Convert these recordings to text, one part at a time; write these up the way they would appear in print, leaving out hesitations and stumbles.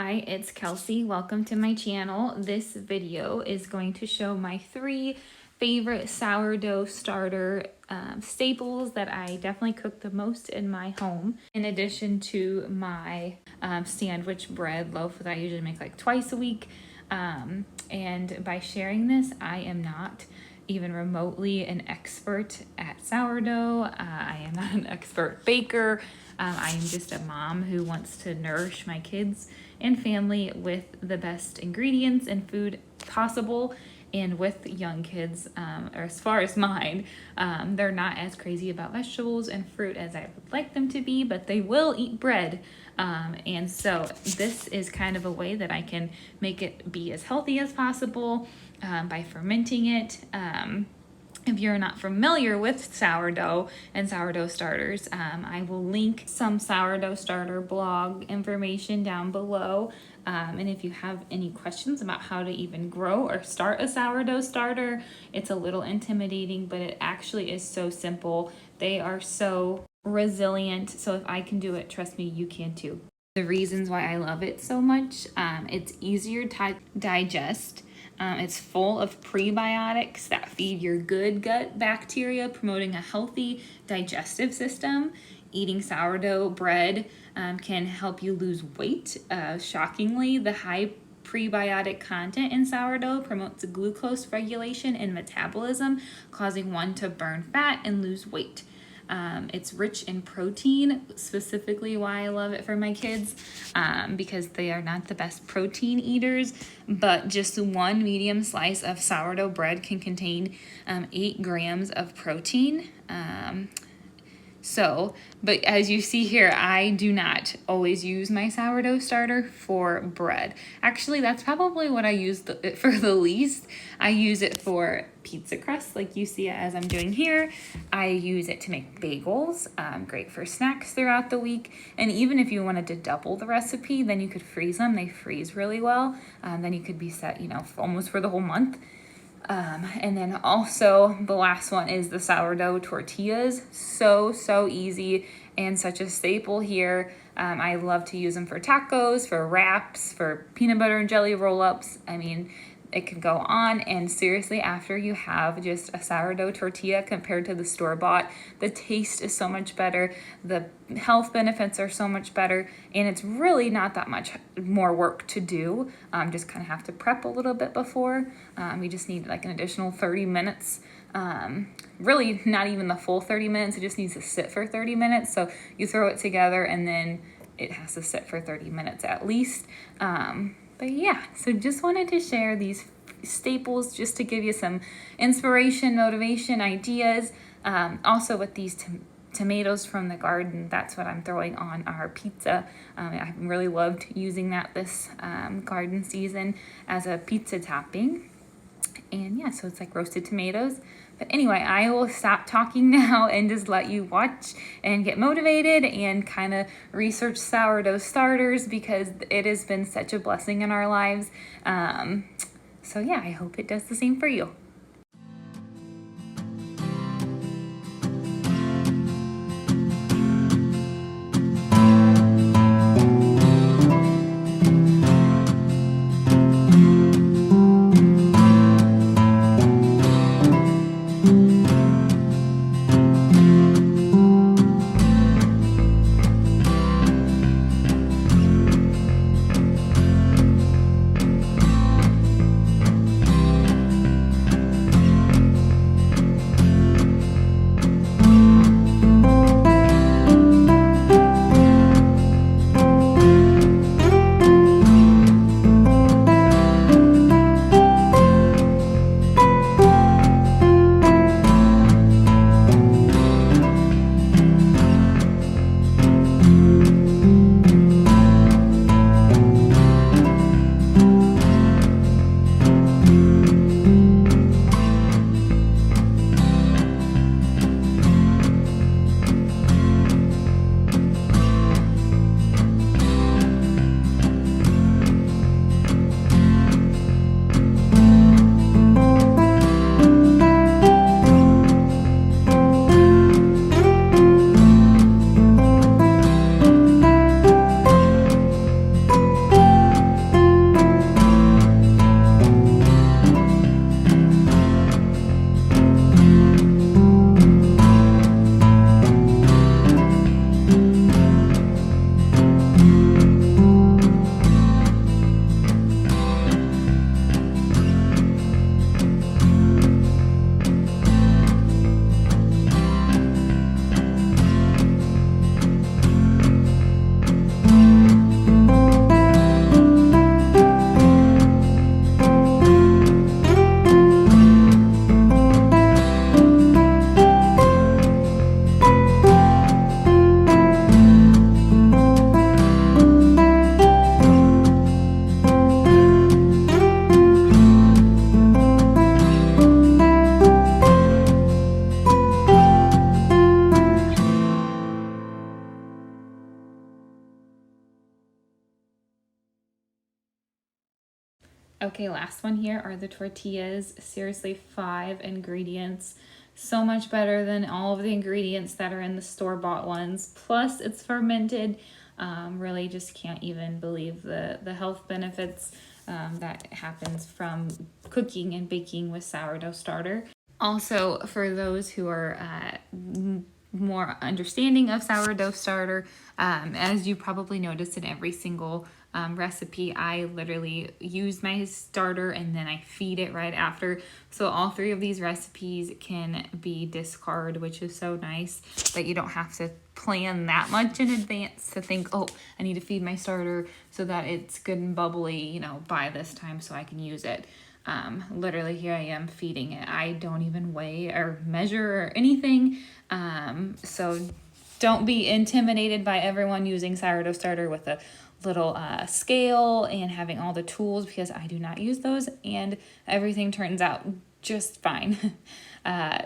Hi, it's Kelsey. Welcome to my channel. This video is going to show my 3 favorite sourdough starter staples that I definitely cook the most in my home. In addition to my sandwich bread loaf that I usually make like twice a week. And by sharing this, I am not even remotely an expert at sourdough. I am not an expert baker. I am just a mom who wants to nourish my kids and family with the best ingredients and food possible. And with young kids, or as far as mine, they're not as crazy about vegetables and fruit as I would like them to be, but they will eat bread. And so this is kind of a way that I can make it be as healthy as possible by fermenting it. If you're not familiar with sourdough and sourdough starters, I will link some sourdough starter blog information down below. And if you have any questions about how to even grow or start a sourdough starter, it's a little intimidating, but it actually is so simple. They are so resilient. So if I can do it, trust me, you can too. The reasons why I love it so much, it's easier to digest. It's full of prebiotics that feed your good gut bacteria, promoting a healthy digestive system. Eating sourdough bread can help you lose weight. Shockingly, the high prebiotic content in sourdough promotes glucose regulation and metabolism, causing one to burn fat and lose weight. It's rich in protein, specifically why I love it for my kids, because they are not the best protein eaters, but just one medium slice of sourdough bread can contain 8 grams of protein. But as you see here, I do not always use my sourdough starter for bread. Actually, that's probably what I use it for the least. I use it for pizza crust, like you see as I'm doing here. I use it to make bagels, great for snacks throughout the week. And even if you wanted to double the recipe, then you could freeze them. They freeze really well. Then you could be set, almost for the whole month. And then also the last one is the sourdough tortillas. So easy and such a staple here. I love to use them for tacos, for wraps, for peanut butter and jelly roll-ups. I mean, it could go on. And seriously, after you have just a sourdough tortilla compared to the store-bought, the taste is so much better. The health benefits are so much better. And it's really not that much more work to do. Just kind of have to prep a little bit before. You just need like an additional 30 minutes. Really not even the full 30 minutes. It just needs to sit for 30 minutes. So you throw it together and then it has to sit for 30 minutes at least. But yeah, so just wanted to share these staples just to give you some inspiration, motivation, ideas. Also with these tomatoes from the garden, that's what I'm throwing on our pizza. I really loved using that this garden season as a pizza topping. And yeah, so it's like roasted tomatoes. But anyway, I will stop talking now and just let you watch and get motivated and kind of research sourdough starters because it has been such a blessing in our lives. So yeah, I hope it does the same for you. Okay, last one here are the tortillas. Seriously, 5 ingredients. So much better than all of the ingredients that are in the store-bought ones. Plus, it's fermented. Really just can't even believe the health benefits that happens from cooking and baking with sourdough starter. Also, for those who are more understanding of sourdough starter, as you probably noticed in every single recipe, I literally use my starter and then I feed it right after. So all 3 of these recipes can be discarded, which is so nice that you don't have to plan that much in advance to think, oh, I need to feed my starter so that it's good and bubbly, you know, by this time so I can use it. Literally here I am feeding it. I don't even weigh or measure or anything. So don't be intimidated by everyone using sourdough starter with a little scale and having all the tools, because I do not use those and everything turns out just fine.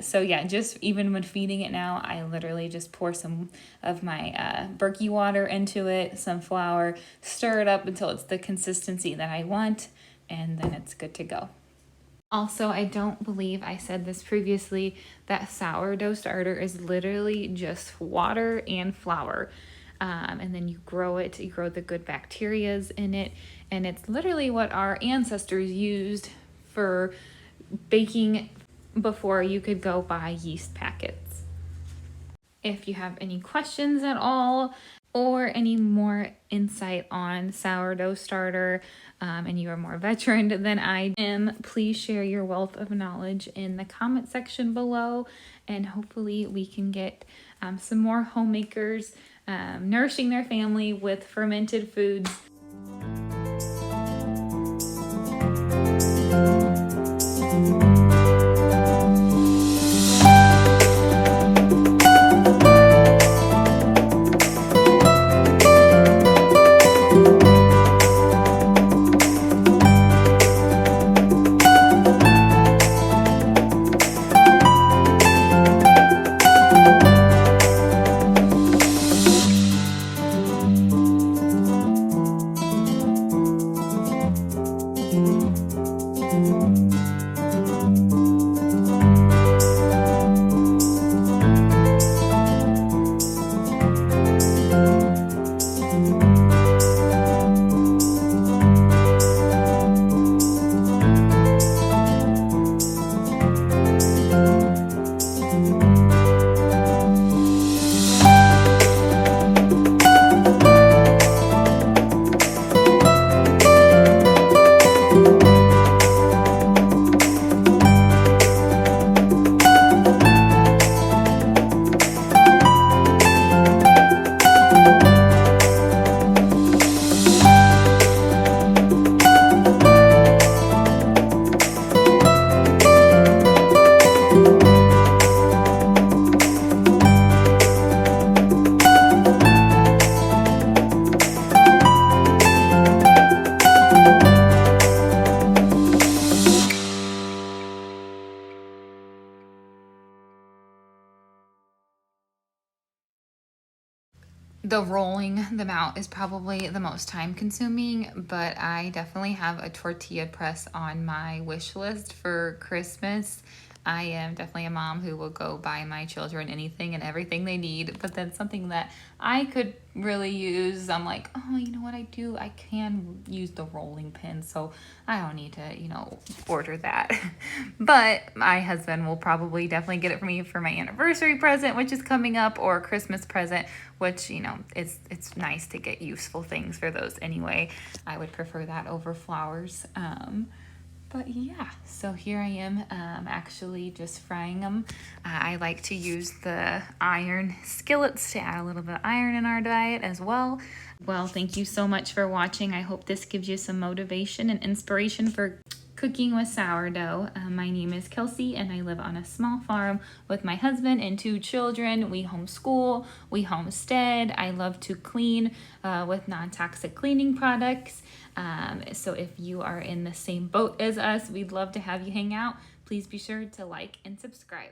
So yeah, just even when feeding it now, I literally just pour some of my Berkey water into it, some flour, stir it up until it's the consistency that I want, and then it's good to go. Also, I don't believe I said this previously, that sourdough starter is literally just water and flour. And then you grow it, you grow the good bacterias in it, and it's literally what our ancestors used for baking before you could go buy yeast packets. If you have any questions at all or any more insight on sourdough starter, and you are more veteran than I am, please share your wealth of knowledge in the comment section below, and hopefully we can get some more homemakers nourishing their family with fermented foods. The rolling them out is probably the most time consuming, but I definitely have a tortilla press on my wish list for Christmas. I am definitely a mom who will go buy my children anything and everything they need, but then something that I could really use, I'm like, oh, you know what I do? I can use the rolling pin, so I don't need to, you know, order that. But my husband will probably definitely get it for me for my anniversary present, which is coming up, or Christmas present, which, you know, it's nice to get useful things for those anyway. I would prefer that over flowers. But yeah, so here I am actually just frying them. I like to use the iron skillets to add a little bit of iron in our diet as well. Well, thank you so much for watching. I hope this gives you some motivation and inspiration for cooking with sourdough. My name is Kelsey and I live on a small farm with my husband and 2 children. We homeschool, we homestead. I love to clean with non-toxic cleaning products. So if you are in the same boat as us, we'd love to have you hang out. Please be sure to like and subscribe.